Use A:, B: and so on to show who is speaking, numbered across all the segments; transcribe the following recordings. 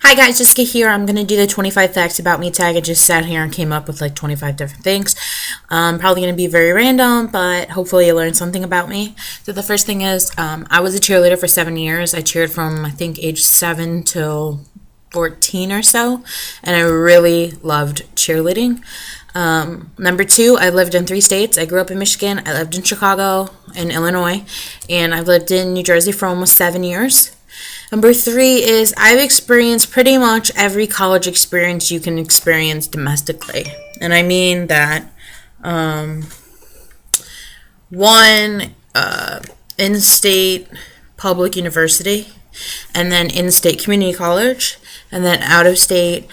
A: Hi guys, Jessica here. I'm going to do the 25 facts about me tag. I just sat here and came up with like 25 different things. Probably going to be very random, but hopefully you learn something about me. So the first thing is I was a cheerleader for 7 years. I cheered from I think age 7 till 14 or so, and I really loved cheerleading. Number 2, I lived in 3 states. I grew up in Michigan, I lived in Chicago, and Illinois, and I've lived in New Jersey for almost 7 years. Number 3 is I've experienced pretty much every college experience you can experience domestically. And I mean that one in-state public university, and then in-state community college, and then out-of-state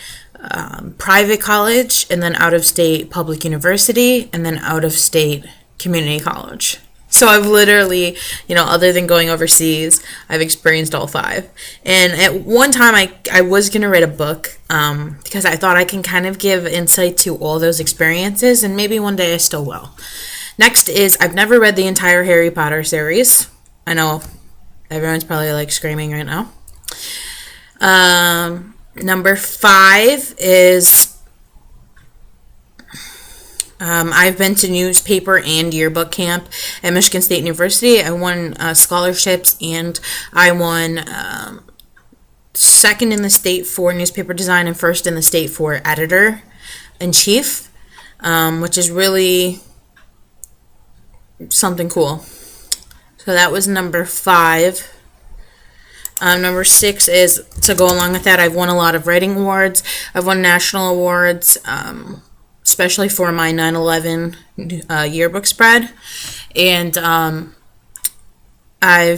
A: private college, and then out-of-state public university, and then out-of-state community college. So I've literally, other than going overseas, I've experienced all 5. And at one time, I was going to write a book because I thought I can kind of give insight to all those experiences, and maybe one day I still will. Next is I've never read the entire Harry Potter series. I know everyone's probably like screaming right now. Number 5 is I've been to newspaper and yearbook camp at Michigan State University. I won scholarships, and I won second in the state for newspaper design and first in the state for editor-in-chief, which is really something cool. So that was number 5. Number 6 is, to go along with that, I've won a lot of writing awards. I've won national awards, especially for my 9/11 yearbook spread. And I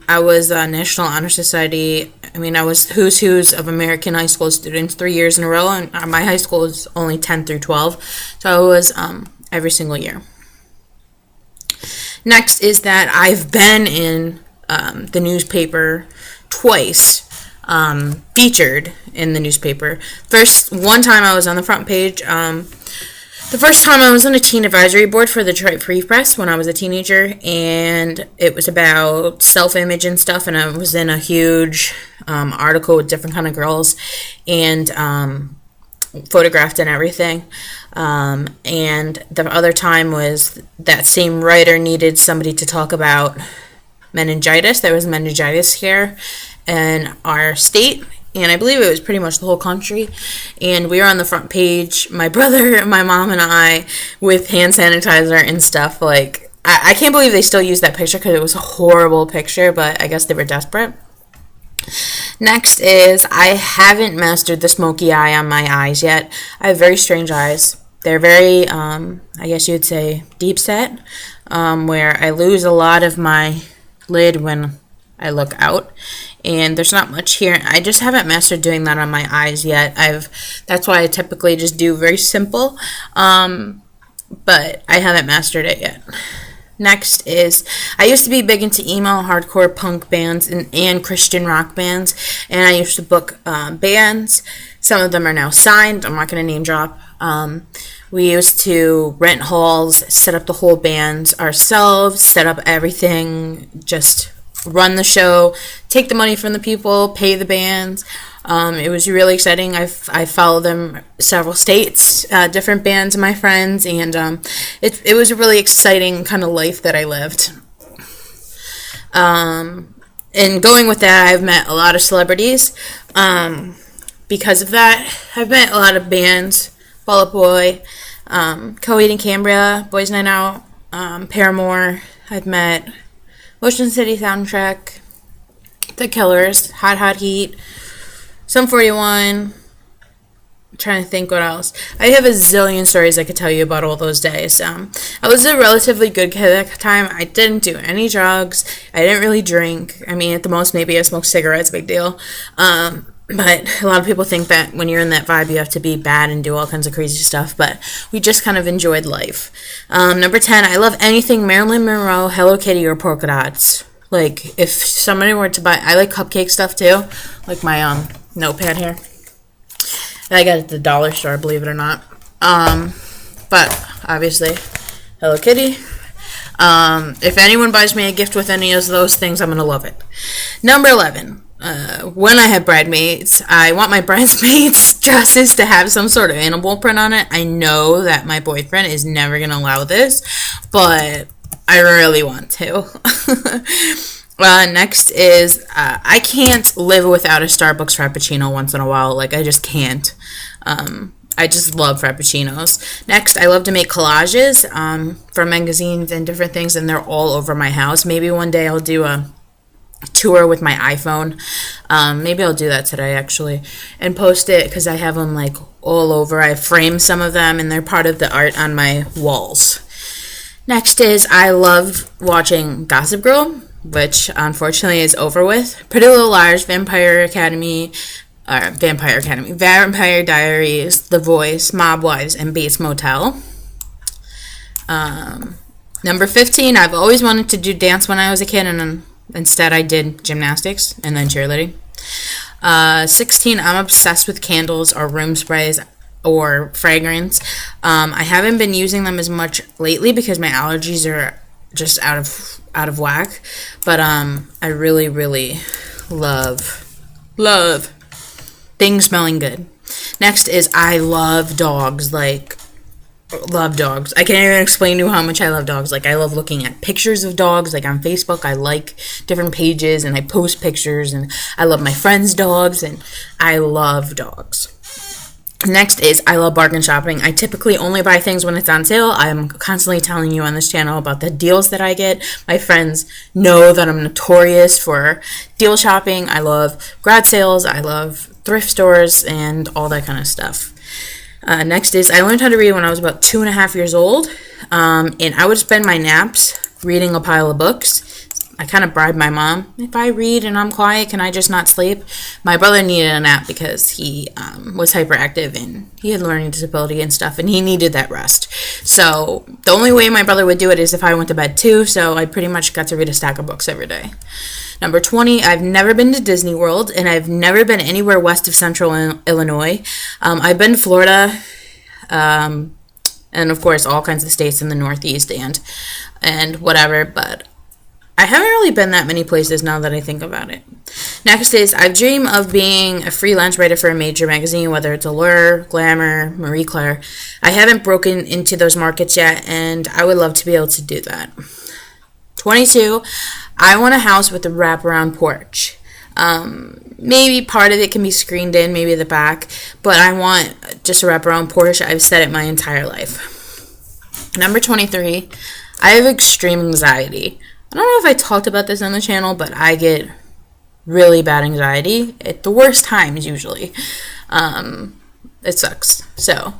A: was a National Honor Society. I was who's of American high school students 3 years in a row, and my high school is only 10 through 12, so I was every single year. Next is that I've been in the newspaper twice, featured in the newspaper. One time I was on the front page. The first time I was on a teen advisory board for the Detroit Free Press when I was a teenager, and it was about self-image and stuff, and I was in a huge article with different kind of girls, and photographed and everything. And the other time was that same writer needed somebody to talk about meningitis. There was meningitis scare in our state, and I believe it was pretty much the whole country, and we were on the front page, my brother, my mom, and I, with hand sanitizer and stuff. Like, I can't believe they still use that picture because it was a horrible picture, but I guess they were desperate. Next is I haven't mastered the smoky eye on my eyes yet. I have very strange eyes. They're very, I guess you would say, deep set, where I lose a lot of my lid when I look out, and there's not much here. I just haven't mastered doing that on my eyes yet. That's why I typically just do very simple, but I haven't mastered it yet. Next is I used to be big into emo, hardcore punk bands, and Christian rock bands, and I used to book bands. Some of them are now signed. I'm not going to name drop. We used to rent halls, set up the whole bands ourselves, set up everything, just run the show, take the money from the people, pay the bands. It was really exciting. I followed them several states, different bands and my friends, and it was a really exciting kind of life that I lived. And going with that, I've met a lot of celebrities. Because of that, I've met a lot of bands, Fall Out Boy, Coheed and Cambria, Boys Night Out, Paramore. I've met Motion City Soundtrack, The Killers, Hot Hot Heat, Sum 41. I'm trying to think what else. I have a zillion stories I could tell you about all those days. I was a relatively good kid at the time. I didn't do any drugs. I didn't really drink. At the most, maybe I smoked cigarettes, big deal. But a lot of people think that when you're in that vibe, you have to be bad and do all kinds of crazy stuff. But we just kind of enjoyed life. Number 10, I love anything Marilyn Monroe, Hello Kitty, or polka dots. Like, if somebody were to buy, I like cupcake stuff too. Like my notepad here. I got it at the dollar store, believe it or not. But obviously, Hello Kitty. If anyone buys me a gift with any of those things, I'm going to love it. Number 11. when I have bridesmaids, I want my bridesmaids' dresses to have some sort of animal print on it. I know that my boyfriend is never going to allow this, but I really want to. Next is I can't live without a Starbucks Frappuccino once in a while. Like, I just can't. I just love Frappuccinos. Next, I love to make collages for magazines and different things, and they're all over my house. Maybe one day I'll do a tour with my iPhone. Maybe I'll do that today, actually, and post it because I have them, like, all over. I framed some of them, and they're part of the art on my walls. Next is I love watching Gossip Girl, which unfortunately is over with. Pretty Little Liars, Vampire Diaries, The Voice, Mob Wives, and Bates Motel. Number 15, I've always wanted to do dance when I was a kid, and instead I did gymnastics and then cheerleading. 16, I'm obsessed with candles or room sprays or fragrance. I haven't been using them as much lately because my allergies are just out of whack. But I really, really love things smelling good. Next is I love dogs. Love dogs. I can't even explain to you how much I love dogs. Like, I love looking at pictures of dogs. Like, on Facebook, I like different pages and I post pictures, and I love my friends' dogs, and I love dogs. Next is I love bargain shopping. I typically only buy things when it's on sale. I'm constantly telling you on this channel about the deals that I get. My friends know that I'm notorious for deal shopping. I love garage sales. I love thrift stores and all that kind of stuff. Next is I learned how to read when I was about 2.5 years old, and I would spend my naps reading a pile of books. I kind of bribed my mom. If I read and I'm quiet, can I just not sleep? My brother needed a nap because he was hyperactive and he had learning disability and stuff, and he needed that rest. So the only way my brother would do it is if I went to bed too, so I pretty much got to read a stack of books every day. Number 20, I've never been to Disney World, and I've never been anywhere west of central Illinois. I've been to Florida, and of course all kinds of states in the Northeast and whatever, but I haven't really been that many places now that I think about it. Next is I dream of being a freelance writer for a major magazine, whether it's Allure, Glamour, Marie Claire. I haven't broken into those markets yet, and I would love to be able to do that. 22, I want a house with a wraparound porch. Maybe part of it can be screened in, maybe the back, but I want just a wraparound porch. I've said it my entire life. Number 23, I have extreme anxiety. I don't know if I talked about this on the channel, but I get really bad anxiety at the worst times usually. It sucks. So,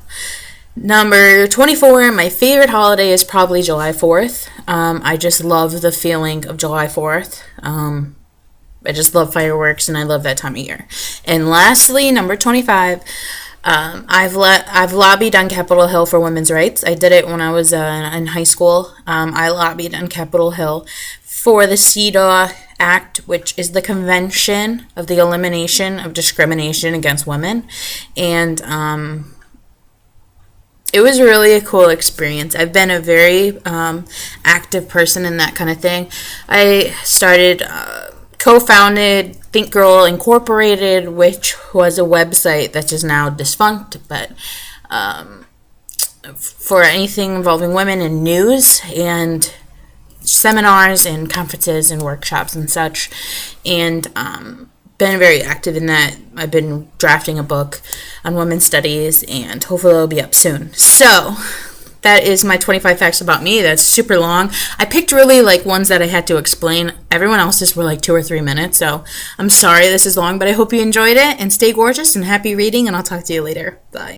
A: number 24, my favorite holiday is probably July 4th. I just love the feeling of July 4th. I just love fireworks, and I love that time of year. And lastly, number 25, I've lobbied on Capitol Hill for women's rights. I did it when I was in high school. I lobbied on Capitol Hill for the CEDAW Act, which is the Convention of the Elimination of Discrimination Against Women. And it was really a cool experience. I've been a very active person in that kind of thing. I co-founded Think Girl Incorporated, which was a website that is now defunct, but for anything involving women in news and seminars and conferences and workshops and such, and been very active in that. I've been drafting a book on women's studies, and hopefully it'll be up soon. So that is my 25 facts about me. That's super long. I picked really ones that I had to explain. Everyone else's were 2 or 3 minutes, so I'm sorry this is long, but I hope you enjoyed it, and stay gorgeous and happy reading, and I'll talk to you later. Bye.